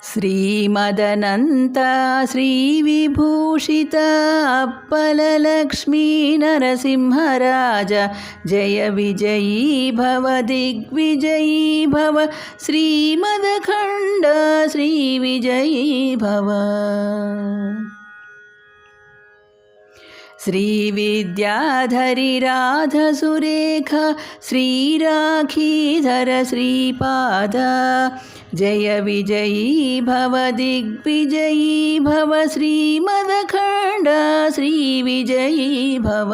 श्रीमदनन्त श्रीविभूषित अप्पललक्ष्मी नरसिंहराज जय विजयी भव दिग्विजयी भव श्रीमदखण्ड श्रीविजयी भव। श्रीविद्याधरी राधसुरेख श्रीराखीधर श्रीपाद जय विजयी भव दिग्विजयी भव श्रीमदखण्ड श्रीविजयी भव।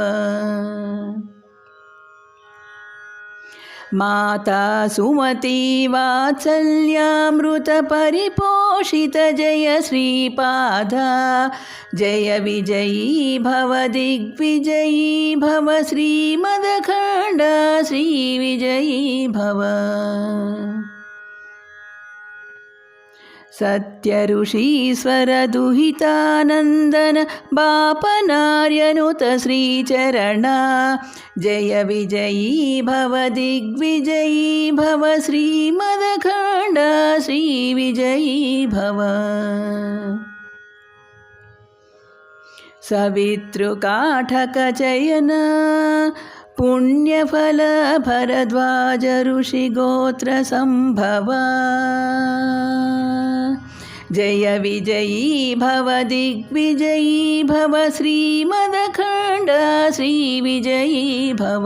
माता सुमती वात्सल्यामृत परिपोषित जय श्रीपाद जय विजयी भव दिग्विजयी भव श्रीमदखण्ड श्रीविजयी भव। सत्यऋषीश्वर दुहितानन्दन बापनार्यनुत श्रीचरण जय विजयी भव दिग्विजयी भव श्रीमदखण्ड श्रीविजयी भव। सवितृकाठकचयन पुण्यफल भरद्वाज ऋषिगोत्र संभव जय विजयी भव दिग्विजयी भव श्रीमदखण्ड श्रीविजयी भव।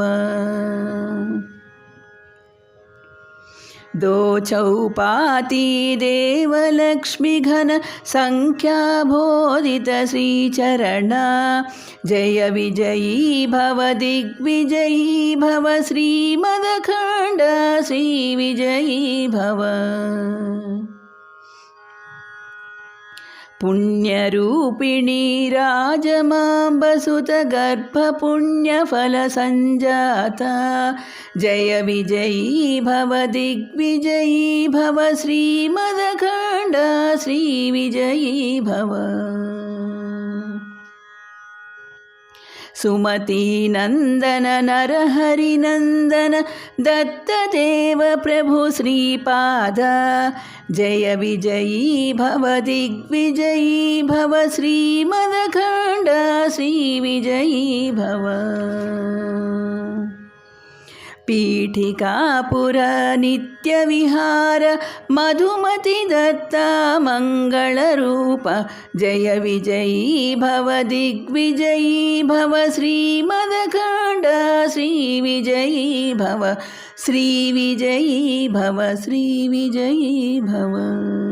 दो चौपाती देवलक्ष्मी घन संख्याबोधित श्रीचरण जय विजयी भव दिग्विजयी भव श्रीमदखण्ड श्रीविजयी भव। पुण्यरूपिणी राजमाम्बसुत गर्भपुण्यफलसञ्जाता जय विजयी भव दिग्विजयी भव श्रीमदखण्ड श्रीविजयी भव। सुमती नंदन नरहरिनंदन दत्तदेव प्रभु श्रीपाद जय विजयी भव दिग्विजयी भव श्रीमदखण्ड श्रीविजयी भव। पीठिकापुर नित्यविहार मधुमति दत्ता मंगलरूप जय विजयी भव दिग्विजयी भव श्रीमदखण्ड श्रीविजयी भव श्रीविजयी भव श्रीविजयी भव।